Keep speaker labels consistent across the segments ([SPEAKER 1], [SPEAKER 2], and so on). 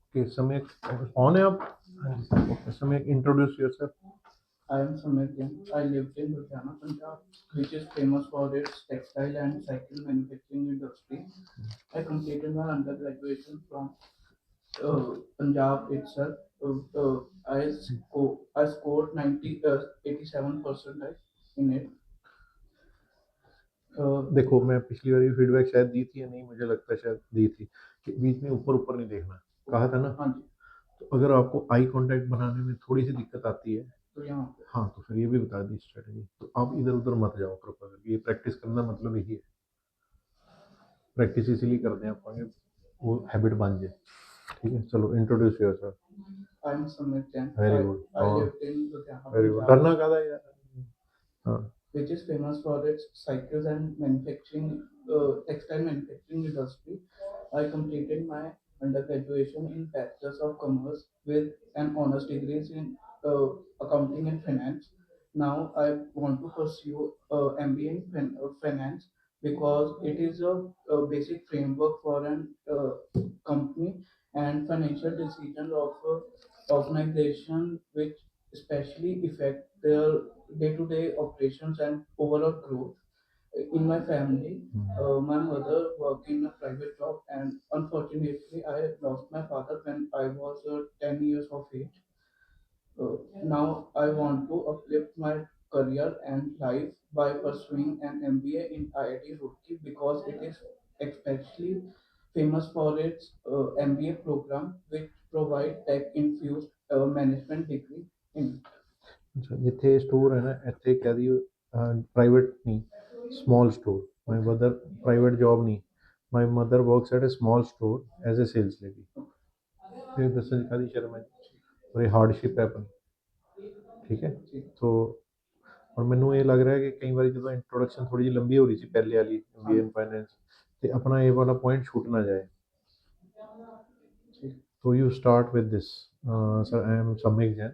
[SPEAKER 1] Okay, Samyak, on है आप? Okay, Samyak, introduce yourself.
[SPEAKER 2] I am Samir Jain. I lived in Ludhiana, Punjab, which is famous for its textile and cycle manufacturing industry. I completed my undergraduation from Punjab itself. I scored 87% in it.
[SPEAKER 1] देखो, मैं पिछली बार feedback शायद दी थी या नहीं, मुझे लगता है शायद दी थी कि बीच में ऊपर ऊपर नहीं देखना, कहा था ना?
[SPEAKER 2] हाँ जी।
[SPEAKER 1] तो अगर आपको आई कांटेक्ट बनाने में थोड़ी सी दिक्कत आती है
[SPEAKER 2] तो यहाँ पे
[SPEAKER 1] हाँ, तो फिर ये भी बता दी स्ट्रेटजी, तो आप इधर उधर मत जाओ कृपया करके। ये प्रैक्टिस करना मतलब यही है, प्रैक्टिस इसीलिए करते हैं आप आगे वो हैबिट बन जाए। ठीक है, चलो introduce yourself.
[SPEAKER 2] I am Samir Jain.
[SPEAKER 1] Very good,
[SPEAKER 2] I lived in Ludhiana,
[SPEAKER 1] very good.
[SPEAKER 2] Punjab,
[SPEAKER 1] डरना का था यार। हाँ,
[SPEAKER 2] which is famous for its cycles and textile manufacturing industry. I completed my undergraduation in Bachelor's of Commerce with an honors degree in accounting and finance. Now I want to pursue MBA in finance because it is a basic framework for an company and financial decisions of organization which especially affect their day-to-day operations and overall growth. In my family, my mother worked in a private job, and unfortunately, I lost my father when I was 10 years of age. Now, I want to uplift my career and life by pursuing an MBA in IIT Roorkee because it is especially famous for its MBA program, which provide tech-infused management degree in
[SPEAKER 1] अच्छा, जिथे store है ना, ਇੱਥੇ ਕਹਿ ਦਿਓ private ਨਹੀਂ, small store. My mother private job नहीं, my mother works at a small store as a sales lady. फिर ਦੱਸਣ 'ਚ ਕਾਹਦੀ ਸ਼ਰਮ है? और ये हार्डशिप है अपनी। ठीक है, तो और ਮੈਨੂੰ ਇਹ ਲੱਗ ਰਿਹਾ ਕਿ ਕਈ ਵਾਰੀ ਜਦੋਂ ਇੰਟਰੋਡਕਸ਼ਨ ਥੋੜੀ ਜਿਹੀ ਲੰਬੀ ਹੋ ਰਹੀ ਸੀ ਪਹਿਲੇ ਵਾਲੀ MBA in finance, ਤੇ ਆਪਣਾ ਇਹ ਵਾਲਾ ਪੁਆਇੰਟ ਛੁੱਟ ਨਾ ਜਾਏ। So you start with this. Sir, I am Samik Jain.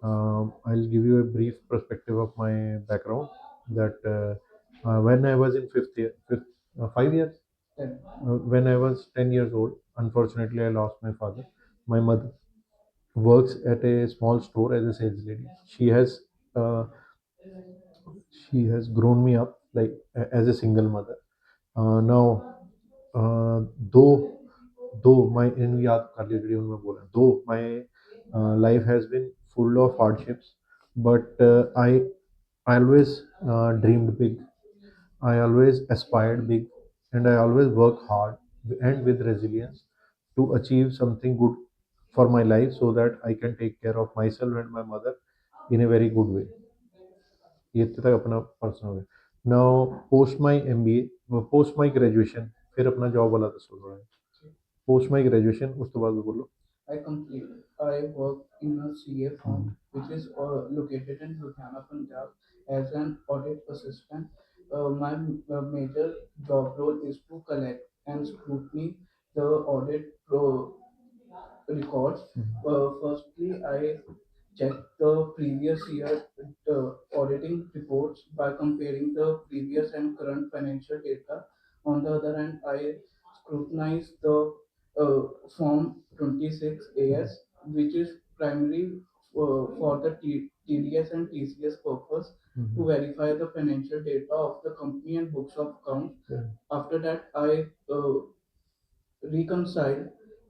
[SPEAKER 1] I'll give you a brief perspective of my background. That when I was in fifth 5 years, when I was 10 years old, unfortunately I lost my father. My mother works at a small store as a sales lady. Uh, she has grown me up like as a single mother. Now, though my in याद कर लियो ਜਿਹੜੀ ਹੁਣ ਮੈਂ ਬੋਲਾਂ, though my life has been full of hardships, but I always dreamed big. I always aspired big, and I always work hard and with resilience to achieve something good for my life so that I can take care of myself and my mother in a very good way. ये इतने तक अपना personal हो गया। Now post my MBA, post my graduation, फिर अपना job वाला दसो थोड़ा। पोस्ट माई ग्रेजुएशन उस तो बाद बोलो।
[SPEAKER 2] I work in a CA firm which is located in Ludhiana, Punjab, as an audit assistant. My major job role is to collect and scrutiny the audit records. Firstly, I check the previous year auditing reports by comparing the previous and current financial data. On the other hand, I scrutinize the Form 26 AS, which is primary for the TDS and TCS purpose to verify the financial data of the company and books of account. After that, I reconcile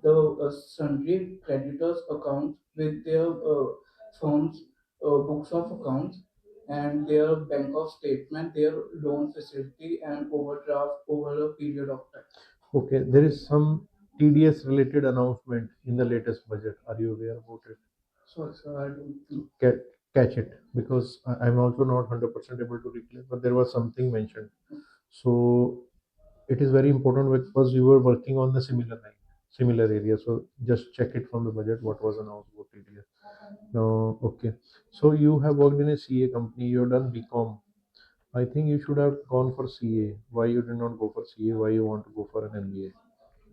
[SPEAKER 2] the sundry creditors accounts with their firm's books of accounts and their bank of statement, their loan facility and overdraft over a period of time.
[SPEAKER 1] Okay, there is some TDS related announcement in the latest budget. Are you aware about it?
[SPEAKER 2] Sorry, sir, I don't think.
[SPEAKER 1] Catch it, because I'm also not 100% able to recall, but there was something mentioned. So it is very important because we were working on the similar area. So just check it from the budget what was announced about TDS. No, okay. So you have worked in a CA company. You have done BCom. I think you should have gone for CA. Why you did not go for CA? Why you want to go for an MBA?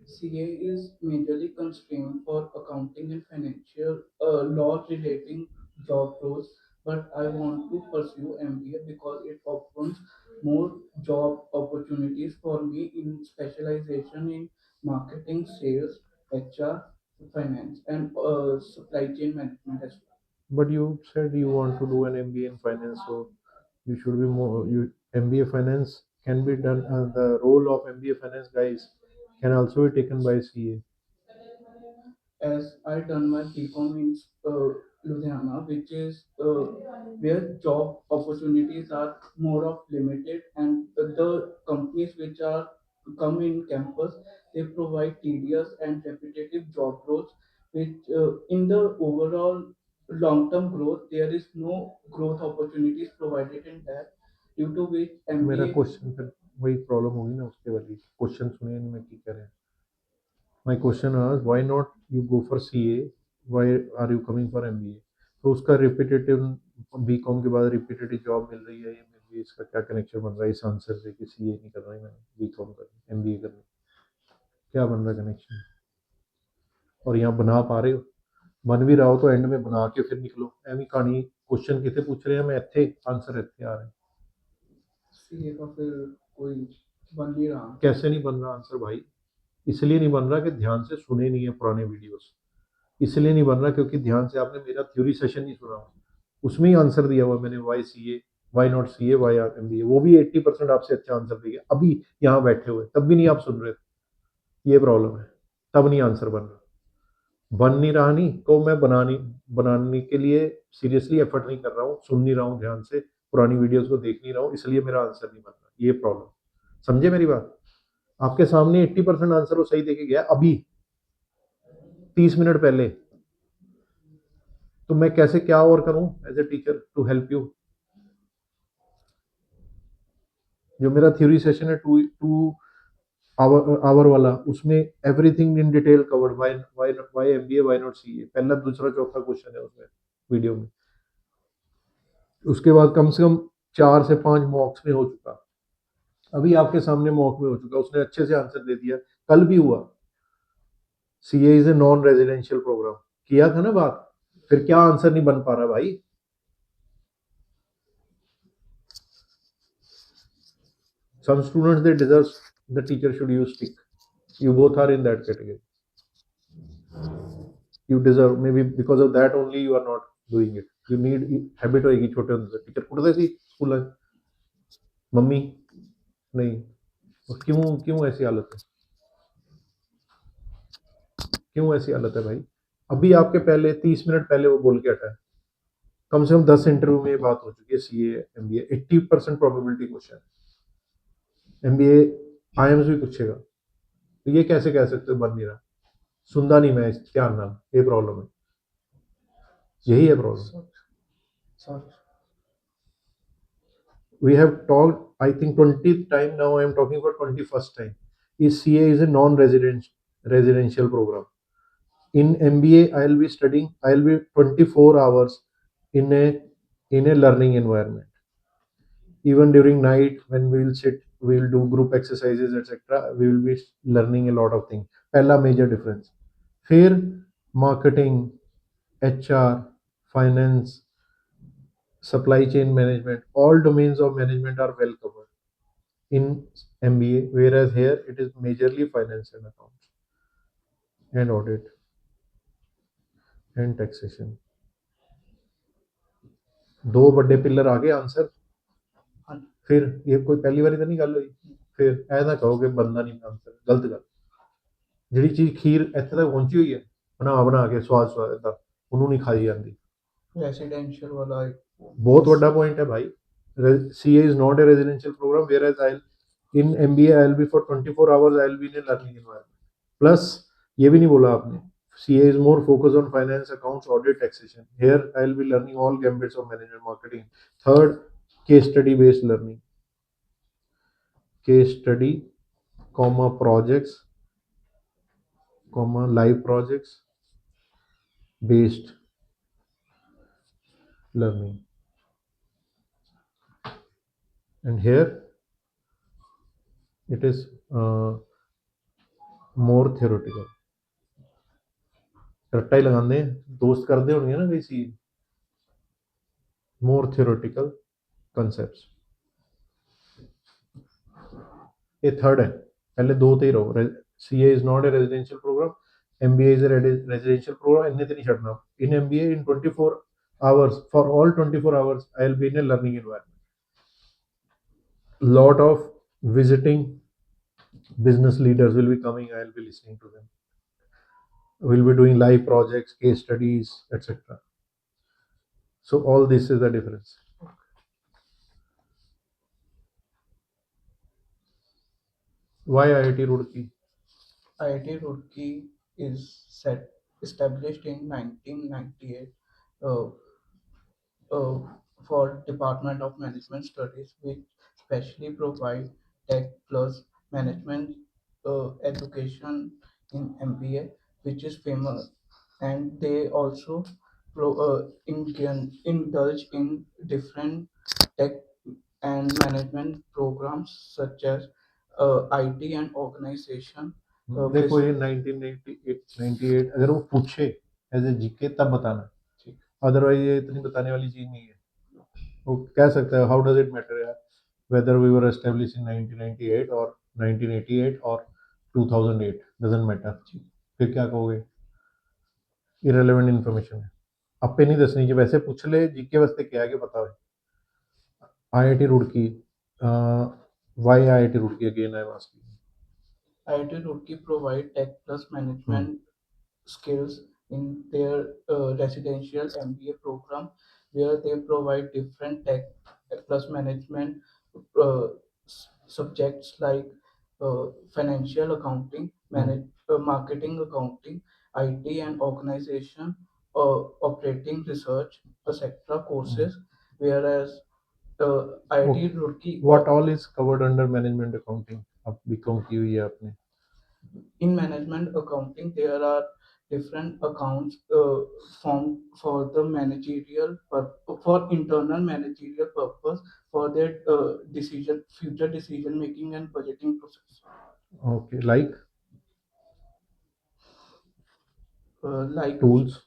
[SPEAKER 2] CA is majorly constrained for accounting and financial law relating job roles. but I want to pursue MBA because it opens more job opportunities for me in specialization in marketing, sales, HR, finance, and supply chain management as well.
[SPEAKER 1] But you said you want to do an MBA in finance, so you should be more. You MBA finance can be done. The role of MBA finance guys can also be taken by CA.
[SPEAKER 2] As I done my BCom in Ludhiana, which is where job opportunities are more of limited, and the companies which are come in campus, they provide tedious and repetitive job roles, which in the overall long-term growth, there is no growth opportunities provided in that, due to which
[SPEAKER 1] मेरा
[SPEAKER 2] MBA.
[SPEAKER 1] Question फिर वही problem होगी ना उसके वाली question सुनिए नहीं मैं की कह रहे हैं my question was why not you go for CA why are you coming for MBA तो उसका रिपीटेटिव बीकॉम के बाद रिपीटेटिव जॉब मिल रही है ये मेरे लिए इसका क्या कनेक्शन बन रहा है इस आंसर से कि सीए नहीं करना है मैंने बीकॉम करनी एमबीए करनी क्या बन रहा है कनेक्शन और यहाँ बना पा रहे हो बन भी रहा हो तो एंड में बना के फिर निकलो एवं कहानी क्वेश्चन कितने पूछ रहे हैं मैं ਇੱਥੇ आंसर ਇੱਥੇ आ रहा है
[SPEAKER 2] सीए का फिर कोई बन नहीं रहा।
[SPEAKER 1] कैसे नहीं बन रहा आंसर भाई इसलिए नहीं बन रहा कि ध्यान से सुने नहीं है पुराने वीडियोस इसलिए नहीं बन रहा क्योंकि ध्यान से आपने मेरा थ्योरी सेशन नहीं सुना उसमें ही आंसर दिया हुआ मैंने why C A why not C A why R M B A वो भी 80% आपसे अच्छा आंसर दिया अभी यहाँ बैठे हुए तब भी नहीं आप सुन रहे थे ये प्रॉब्लम है तब नहीं आंसर बन नहीं रहा नहीं तो मैं बनाने के लिए सीरियसली एफर्ट नहीं कर रहा हूँ सुन नहीं रहा हूँ ध्यान से पुरानी वीडियोस को देख नहीं रहा हूँ इसलिए मेरा आंसर नहीं बन रहा ये प्रॉब्लम समझे मेरी बात आपके सामने 80% आंसर वो सही देके गया अभी 30 मिनट पहले तो मैं कैसे क्या और करूं as a teacher to help you जो मेरा थ्योरी सेशन है 2 आवर वाला उसमें everything in detail covered why why why MBA why not CA पहला दूसरा चौथा क्वेश्चन है उसमें वीडियो में उसके बाद कम से कम 4 से 5 मॉक्स में हो चुका अभी आपके सामने मॉक में हो चुका उसने अच्छे से आंसर दे दिया कल भी हुआ CA is a non residential programme किया था ना बात फिर क्या आंसर नहीं बन पा रहा भाई some students they deserve the teacher should use stick you both are in that category you deserve maybe because of that only you are not doing it you need habit होएगी छोटे होने से teacher कुटते सी school में mummy नहीं और क्यों क्यों ऐसी हालत है क्यों ऐसी हालत है भाई अभी आपके पहले 30 मिनट पहले वो बोल के हटा है कम से कम 10 इंटरव्यू में ये बात हो चुकी है CA MBA 80% probability question MBA IIMs भी पूछेगा तो ये कैसे कह सकते हो बन नहीं रहा सुनता नहीं मैं ध्यान नाल ये प्रॉब्लम है यही है problem we have talked I think 20th time now I am talking for 21st time is CA is a non-residential program in MBA I'll be studying I'll be 24 hours in a learning environment even during night when we will sit we will do group exercises etc we will be learning a lot of things पहला major difference फिर marketing HR finance supply chain management all domains of management are well covered in MBA, whereas here it is majorly finance and accounts and audit and taxation. दो बड़े pillar आ गए answer फिर ये कोई पहली बारी तो नहीं गल हुई फिर ऐसा कहो कि बंदा नहीं आंसर गलत गल ਜਿਹੜੀ ਚੀਜ਼ ਖੀਰ ਇੱਥੇ ਤੱਕ ਪਹੁੰਚੀ ਹੋਈ ਹੈ ਬਣਾ ਕੇ ਸਵਾਦ ਸਵਾਦ ਦਾ ਉਹਨੂੰ ਨਹੀਂ ਖਾਈ ਜਾਂਦੀ
[SPEAKER 2] रेसिडेंशियल वाला एक
[SPEAKER 1] बहुत बड़ा पॉइंट है भाई CA is not a residential program whereas I'll in MBA I'll be for 24 hours I'll be in a learning environment plus ये भी नहीं बोला आपने CA is more focused on finance accounts audit taxation here I'll be learning all gambits of management marketing third case study based learning case study comma projects comma live projects based learning and here it is more theoretical रट्टा ही लगाते हैं दोस्त करते होंगे ना किसी more theoretical concepts. ये third है, पहले दो ते ही रहो. CA is not a residential program, MBA is a residential program. इन्हें तो नहीं छड़ना. In MBA, in 24 hours, for all 24 hours, I'll be in a learning environment. Lot of visiting business leaders will be coming. I'll be listening to them. We'll be doing live projects, case studies, etc. So all this is the difference. Why IIT Roorkee?
[SPEAKER 2] IIT Roorkee is established in 1998 uh, uh, for Department of Management Studies, which specially provide Tech Plus Management education in MBA, which is famous, and they also indulge in different tech and management programs such as IT and organization.
[SPEAKER 1] देखो ये 1998 अगर वो पूछे as a GK तब बताना, otherwise ये इतनी बताने वाली चीज नहीं है. वो कह सकता है हाउ डज इट मैटर यार whether we were established in 1998 or 1988 or 2008 doesn't matter. फिर क्या कहोगे, irrelevant information है, आपे नहीं दसनी. कि वैसे पूछ ले जीके वास्ते क्या है कि पता है. IIT Roorkee, why IIT Roorkee again I'm asking.
[SPEAKER 2] IIT Roorkee provide Tech Plus management skills in their residential MBA program, where they provide different Tech Plus management uh, subjects like financial accounting, marketing accounting, IT and organization, operating research, etc. courses, whereas IIT
[SPEAKER 1] Okay.
[SPEAKER 2] Roorkee
[SPEAKER 1] What all is covered under management accounting? अब BCom की हुई है आपने.
[SPEAKER 2] in management accounting there are different accounts formed for the for internal managerial purpose for their future decision making and budgeting process.
[SPEAKER 1] Okay, like
[SPEAKER 2] Like
[SPEAKER 1] tools.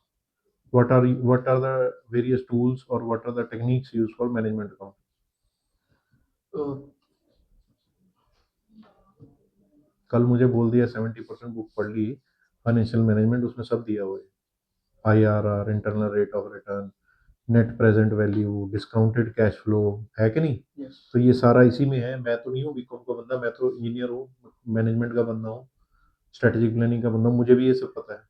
[SPEAKER 1] What are the various tools or what are the techniques used for management accounting?
[SPEAKER 2] uh,
[SPEAKER 1] कल मुझे बोल दिया 70% book पढ़ ली financial management, उसमें सब दिया हुआ है. IRR, internal rate of return, net present value, discounted cash flow, है कि नहीं.
[SPEAKER 2] yes.
[SPEAKER 1] तो ये सारा इसी में है. मैं तो नहीं हूँ बीकॉम का बंदा, मैं तो इंजीनियर हूँ, मैनेजमेंट का बंदा हूँ, स्ट्रेटेजिक प्लानिंग का बंदा हूँ, मुझे भी ये सब पता है.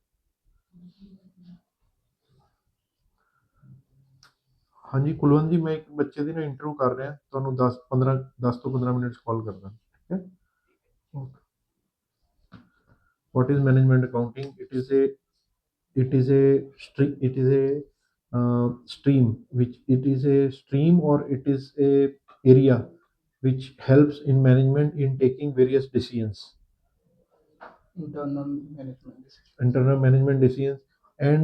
[SPEAKER 1] हाँ जी कुलवंत जी, मैं एक बच्चे ਦੀ ਨਾ ਇੰਟਰਵਿਊ ਕਰ ਰਿਹਾ, ਤੁਹਾਨੂੰ 10 ਤੋਂ 15 ਮਿੰਟ ਕਾਲ ਕਰਦਾ. ਠੀਕ ਹੈ. What is management accounting? It is a stream, which it is a stream or it is a area which helps in management in taking various decisions. Internal management decisions. And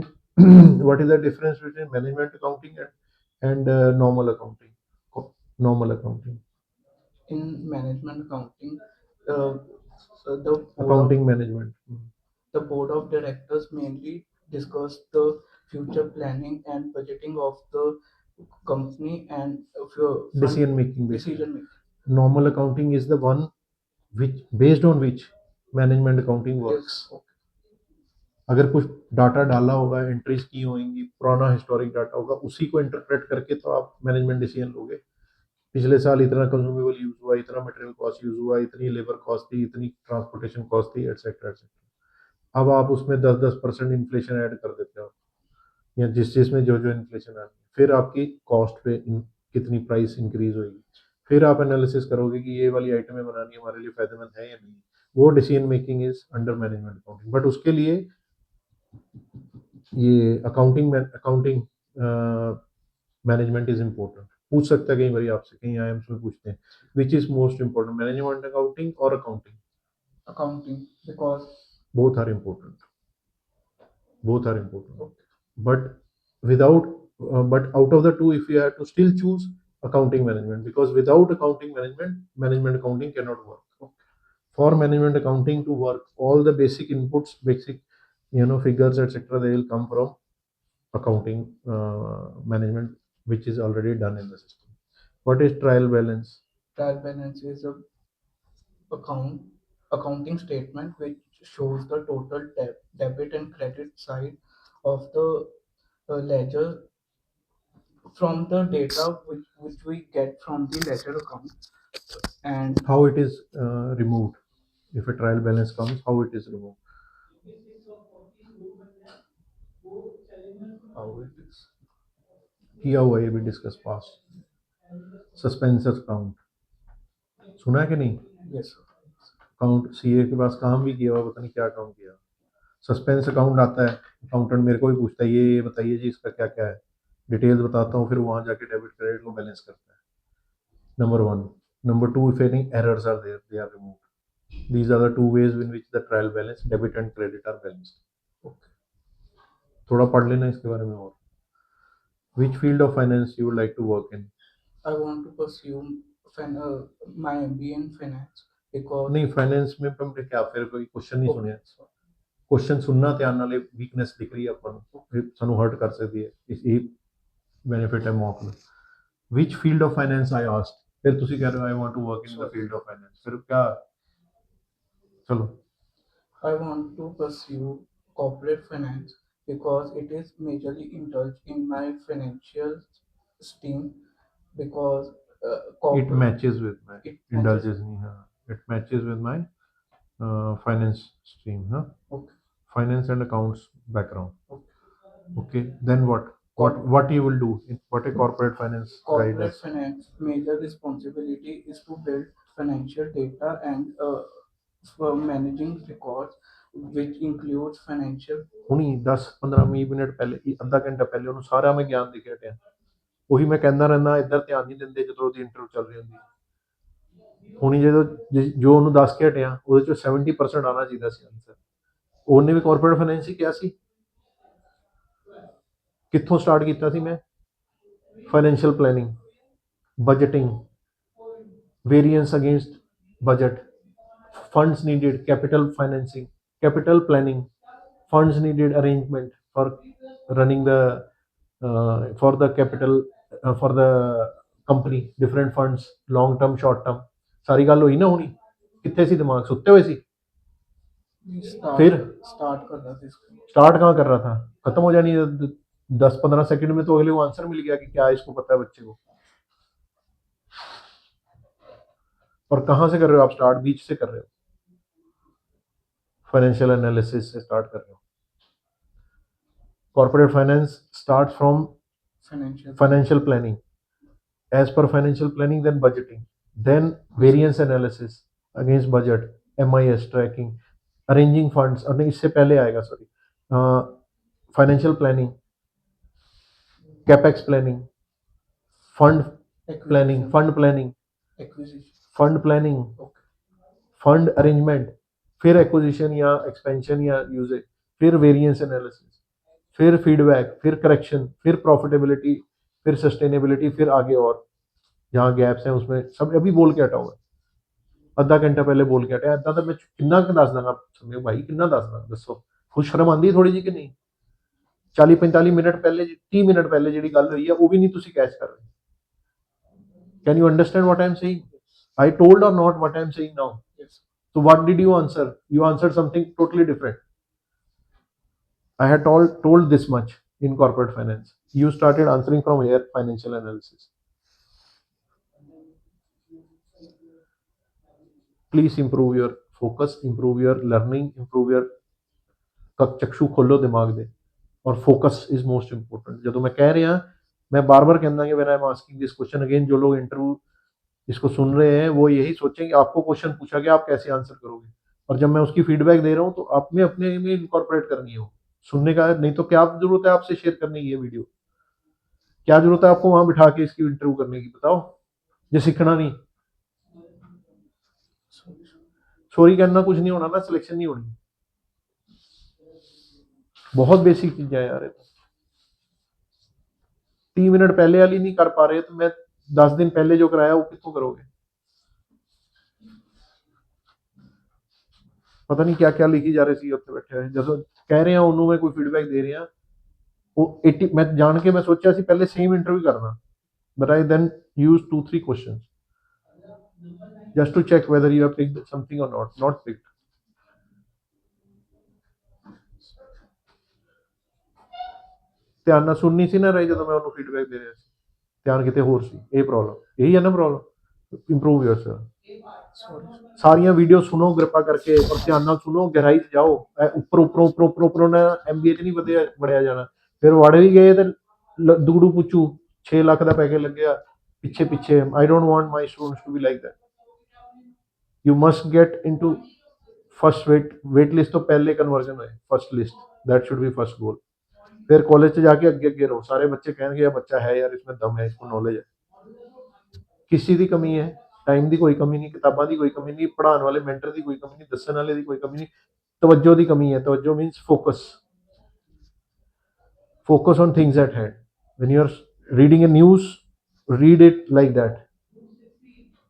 [SPEAKER 1] what is the difference between management accounting and normal accounting? Normal accounting.
[SPEAKER 2] In management accounting uh, the
[SPEAKER 1] Accounting management.
[SPEAKER 2] the board of directors mainly discuss the future planning and budgeting of the company and
[SPEAKER 1] Decision making basically.
[SPEAKER 2] decision making.
[SPEAKER 1] Normal accounting is the one which based on which management accounting works.
[SPEAKER 2] Yes, okay.
[SPEAKER 1] अगर कुछ data डाला होगा, entries की होंगी, पुराना historic data होगा, उसी को इंटरप्रेट करके तो आप मैनेजमेंट डिसीजन लोगे. पिछले साल इतना कंज्यूमेबल यूज हुआ, इतना मटेरियल कॉस्ट यूज हुआ, इतनी लेबर कॉस्ट थी, इतनी ट्रांसपोर्टेशन कॉस्ट थी, एटसेट्रा एटसेट्रा. अब आप उसमें 10% इन्फ्लेशन ऐड कर देते हो, या जिस चीज में जो जो इन्फ्लेशन आ रही है, फिर आपकी कॉस्ट पे कितनी प्राइस इंक्रीज होगी, फिर आप एनालिसिस करोगे कि ये वाली आइटमें बनानी हमारे लिए फायदेमंद है या नहीं. वो decision making is under management accounting. But उसके लिए ये अकाउंटिंग मैनेजमेंट इज इम्पोर्टेंट. पूछ सकता है कई बार आपसे, कहीं IIMs में पूछते हैं which is most important, management accounting और accounting.
[SPEAKER 2] Accounting because
[SPEAKER 1] both are important. Both are important. But without but out of the two, if you have to still choose accounting management, because without accounting management accounting cannot work. For management accounting to work, all the basic inputs, basic figures, etc., they will come from accounting management which is already done in the system. What is trial balance?
[SPEAKER 2] Trial balance is a account accounting statement which shows the total debit and credit side of the ledger from the data which we get from the ledger account. And
[SPEAKER 1] How it is removed? If a trial balance comes, how it is removed?
[SPEAKER 2] how it is.
[SPEAKER 1] किया हुआ ये भी discuss past suspense account सुना है कि नहीं?
[SPEAKER 2] Yes, sir.
[SPEAKER 1] Account CA के पास काम भी किया हुआ, पता नहीं क्या काम किया। सस्पेंस अकाउंट आता है, अकाउंटेंट मेरे को भी पूछता है ये बताइए जी इसका क्या क्या है, डिटेल्स बताता हूँ, फिर वहाँ जाके डेबिट क्रेडिट को बैलेंस करता है। Number one. Number two, if any errors are there they are removed. These are the two ways in which the trial balance debit and credit are balanced. थोड़ा पढ़ लेना इसके बारे में और। Which field of finance you would like to work in?
[SPEAKER 2] I want to pursue my MBA in finance because
[SPEAKER 1] नहीं, finance में तुमने क्या, फिर कोई क्वेश्चन नहीं सुने? क्वेश्चन सुनना ध्यान नाले, वीकनेस दिख रही है अपन सानू हर्ट कर सकती है, ਇਹ बेनिफिट है मौक ਦਾ। which field of finance I asked, फिर ਤੁਸੀਂ कह रहे हो I want to work in the field of finance, फिर क्या? चलो।
[SPEAKER 2] I want to pursue corporate finance because it is majorly indulged in my financial stream because
[SPEAKER 1] it
[SPEAKER 2] corporate
[SPEAKER 1] matches with my
[SPEAKER 2] it
[SPEAKER 1] indulges नहीं, हाँ, it matches with my finance stream, हाँ,
[SPEAKER 2] okay.
[SPEAKER 1] finance and accounts background.
[SPEAKER 2] Okay.
[SPEAKER 1] Okay, then what you will do in what a corporate finance guy
[SPEAKER 2] Corporate
[SPEAKER 1] does?
[SPEAKER 2] finance major responsibility is to build financial data and for managing records which includes financial
[SPEAKER 1] ਹੁਣੀ 10-15 minute ਪਹਿਲੇ, ਅੱਧਾ ਘੰਟਾ ਪਹਿਲੇ ਉਹਨੂੰ ਸਾਰਾ ਮੈਂ ਗਿਆਨ ਦੇ ਕੇ ਹਟਿਆ। ਉਹੀ ਮੈਂ ਕਹਿੰਦਾ ਰਹਿੰਦਾ, ਇੱਧਰ ਧਿਆਨ ਨਹੀਂ ਦਿੰਦੇ ਜਦੋਂ ਉਹਦੀ ਇੰਟਰਵਿਊ ਚੱਲ ਰਹੀ ਹੁੰਦੀ। ਹੁਣੀ ਜਦੋਂ ਜੋ ਉਹਨੂੰ ਦੱਸ ਕੇ ਹਟਿਆ ਉਹਦੇ ਚੋਂ 70% ਆਉਣਾ ਚਾਹੀਦਾ ਸੀ ਆਨਸਰ। ਉਹਨੇ ਵੀ ਕਾਰਪੋਰੇਟ ਫਾਈਨੈਂਸ ਹੀ ਕਿਹਾ ਸੀ। ਕਿੱਥੋਂ ਸਟਾਰਟ ਕੀਤਾ ਸੀ ਮੈਂ? Financial planning, budgeting, variance against budget, funds needed, capital financing, capital planning, funds needed arrangement for running the for the capital for the company, different funds, long term, short term। ਸਾਰੀ ਗੱਲ ਹੋਈ ਨਾ ਹੁਣੀ? ਕਿੱਥੇ ਸੀ ਦਿਮਾਗ, ਸੁੱਤੇ ਹੋਏ ਸੀ? फिर
[SPEAKER 2] स्टार्ट कर रहा था इसको।
[SPEAKER 1] स्टार्ट कहाँ कर रहा था? खत्म हो जानी है 10-15 सेकंड में तो अगले को आंसर मिल गया कि क्या इसको पता है बच्चे को। और कहाँ से कर रहे हो आप स्टार्ट? बीच से कर रहे हो, फाइनेंशियल एनालिसिस से स्टार्ट कर रहे हो। Corporate finance start from financial planning, as per financial planning then budgeting, then variance analysis against budget, MIS tracking, arranging funds, और नहीं इससे पहले आएगा, sorry, financial planning, capex planning, fund planning, fund planning, fund arrangement, फिर acquisition या expansion या usage, फिर variance analysis, फिर फीडबैक, फिर करेक्शन, फिर प्रॉफिटेबिलिटी, फिर सस्टेनेबिलिटी, फिर आगे और जहाँ गैप्स हैं उसमें सब अभी बोल के हटा हुआ है। ਅੱਧਾ ਘੰਟਾ ਪਹਿਲੇ बोल के हटा। ਇੱਦਾਂ ਤਾਂ ਮੈਂ ਕਿੰਨਾ ਕੁ ਦੱਸ ਦਾਂਗਾ ਸਮਝੋ ਭਾਈ, ਕਿੰਨਾ ਦੱਸਦਾ ਦੱਸੋ? ਖੁਦ ਸ਼ਰਮ ਆਉਂਦੀ ਥੋੜੀ ਜਿਹੀ ਕਿ ਨਹੀਂ? 40-45 ਮਿੰਟ ਪਹਿਲੇ, 30 ਮਿੰਟ ਪਹਿਲੇ ਜਿਹੜੀ ਗੱਲ ਹੋਈ ਹੈ ਉਹ ਵੀ ਨਹੀਂ ਤੁਸੀਂ ਕੈਚ ਕਰ ਰਹੇ। Can you understand what I am saying? I told or not what I am saying now?
[SPEAKER 2] Yes.
[SPEAKER 1] So what did you answer? You answered something totally different. I had told this much in corporate finance. You started answering from here, financial analysis. Please improve your focus, improve your learning, improve your चक्षु खोलो दिमाग दे, और focus is most important. जो मैं कह रहा, मैं बार बार कहना कि when I am asking this question again, जो लोग इंटरव्यू इसको सुन रहे हैं वो यही सोचें कि आपको क्वेश्चन पूछा गया, आप कैसे आंसर करोगे, और जब मैं उसकी फीडबैक दे रहा हूँ तो आप में अपने में इनकॉर्पोरेट करनी हो। सुनने का नहीं तो क्या जरूरत है आपसे शेयर करने की ये वीडियो? क्या जरूरत है आपको वहां बिठा के इसकी इंटरव्यू करने की? बताओ, ये सीखना नहीं। सॉरी कहना कुछ नहीं होना ना, सिलेक्शन नहीं होनी। बहुत बेसिक चीजें हैं यार। 3 मिनट पहले वाली नहीं कर पा रहे तो मैं 10 दिन पहले जो कराया वो कितों करोगे? पता नहीं क्या क्या लिखी जा रही थी उत्थे बैठे जो कह रहे हैं उन्होंने मैं कोई फीडबैक दे रहे हैं वो 80 मैं जान के मैं सोचा सी पहले सेम इंटरव्यू करना but I then use 2-3 questions just to check whether you have picked something or not picked. ਧਿਆਨ ਨਾਲ ਸੁਣਨੀ ਸੀ ਨਾ ਰਹੀ ਜਦੋਂ ਮੈਂ ਉਹਨੂੰ ਫੀਡਬੈਕ ਦੇ ਰਿਹਾ ਸੀ, ਧਿਆਨ ਕਿਤੇ ਹੋਰ ਸੀ, ਇਹ ਪ੍ਰੋਬਲਮ ਇਹੀ ਹੈ ਨਾ ਪ੍ਰੋਬਲਮ। Improve yourself. ਸਾਰੀਆਂ ਵੀਡੀਓ ਸੁਣੋ ਕਿਰਪਾ ਕਰਕੇ ਔਰ ਧਿਆਨ ਨਾਲ ਸੁਣੋ, ਗਹਿਰਾਈ 'ਚ ਜਾਓ। ਉੱਪਰੋਂ ਨਾ MBA 'ਚ ਨਹੀਂ ਵੜਿਆ ਜਾਣਾ। ਫਿਰ ਵੜ ਵੀ ਗਏ ਤੇ ਦੁਗੜੂ ਪੁੱਛੂ 6 ਲੱਖ ਦਾ ਪੈਕੇਜ ਲੱਗਿਆ ਪਿੱਛੇ। I don't want my students to be like that. You must get into first wait list ਤੋਂ ਪਹਿਲੇ ਕਨਵਰਜਨ ਹੋਏ, first list, that should be first goal. फिर कॉलेज से जाके अगे रहो, सारे बच्चे कहेंगे यार बच्चा है यार, इसमें दम है, इसको नॉलेज है। किसी की कमी है, टाइम की कोई कमी नहीं, किताबों की कोई कमी नहीं, पढ़ाने वाले मेंटर की कोई कमी नहीं, दसन वाले की कोई कमी नहीं, तवज्जो की कमी है। तवज्जो means focus on things at hand. When you are reading a news, read it like that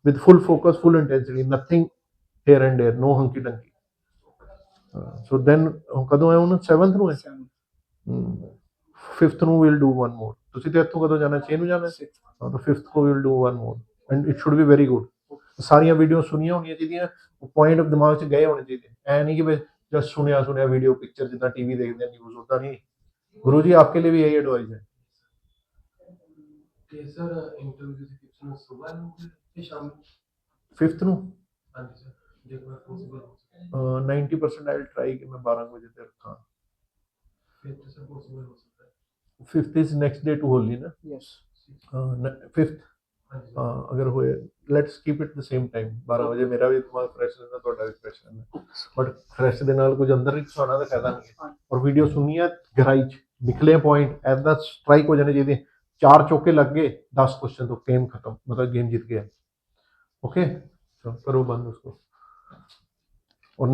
[SPEAKER 1] with full focus, full intensity, nothing here and there, no hunky dunky। So then ਕਦੋਂ ਹੈ ਹੁਣ 7th ਨੂੰ ਹੈ, 5th ਨੂੰ we'll do one more। ਤੁਸੀਂ ਤੇ ਇੱਥੋਂ ਕਦੋਂ ਜਾਣਾ, 6 ਨੂੰ ਜਾਣਾ? ਹਾਂ, ਤਾਂ 5th को we'll do one more and it should be very good। ਸਾਰੀਆਂ ਵੀਡੀਓ ਸੁਣੀਆਂ ਹੋਣੀਆਂ ਚਾਹੀਦੀਆਂ, ਪੁਆਇੰਟ ਦਿਮਾਗ 'ਚ ਗਏ ਹੋਣੇ ਚਾਹੀਦੇ। ਐ ਨਹੀਂ ਕਿ ਬਈ ਜਸਟ ਸੁਣਿਆ ਵੀਡੀਓ ਪਿਕਚਰ, ਜਿੱਦਾਂ ਟੀਵੀ ਦੇਖਦੇ ਆ ਨਿਊਜ਼, ਉਦਾਂ ਨਹੀਂ। ਗੁਰੂ ਜੀ आपके लिए भी यही एडवाइस है।
[SPEAKER 3] ਤੇ ਸਰ ਇੰਟਰਵਿਊ ਦੀ ਫਿਕਸ ਨੂੰ ਸਵੇਰ ਨੂੰ ਤੇ ਸ਼ਾਮ ਨੂੰ?
[SPEAKER 1] 5th ਨੂੰ
[SPEAKER 3] ਹਾਂਜੀ ਸਰ, ਜੇਕਰ ਪੋਸੀਬਲ ਹੋ ਸਕੇ
[SPEAKER 1] 90% आई विल ट्राई कि मैं 12 बजे तक रखा।
[SPEAKER 3] ਫਿਰ ਤੇ ਸਰ ਪੋਸੀਬਲ ਹੋ ਸਕਦਾ ਹੈ।
[SPEAKER 1] 5th is next day to Holi ना?
[SPEAKER 2] Yes.
[SPEAKER 1] 5th
[SPEAKER 3] ਹਾਂਜੀ
[SPEAKER 1] हाँ, अगर होए let's keep it the same time 12 ਵਜੇ। ਮੇਰਾ ਵੀ ਦਿਮਾਗ ਫਰੈਸ਼ ਰਹਿੰਦਾ, ਤੁਹਾਡਾ ਵੀ ਫਰੈਸ਼ ਰਹਿੰਦਾ, ਬਟ ਫਰੈਸ਼ ਦੇ ਨਾਲ ਕੁਝ ਅੰਦਰ ਨਹੀਂ ਘੁਸਾਉਣਾ ਤਾਂ ਫਾਇਦਾ ਨਹੀਂ ਹੈ। ਔਰ ਵੀਡੀਓ ਸੁਣਨੀ ਹੈ ਗਹਿਰਾਈ 'ਚ, ਨਿਕਲੇ ਪੁਆਇੰਟ ਐਦਾਂ ਸਟ੍ਰਾਈਕ ਹੋ ਜਾਣੇ ਚਾਹੀਦੇ। 4 ਚੌਕੇ ਲੱਗ ਗਏ 10 ਕੁਐਸਚਨ ਤੋਂ, गेम खत्म, मतलब गेम जीत गया। ओके, चलो करो बंद उसको।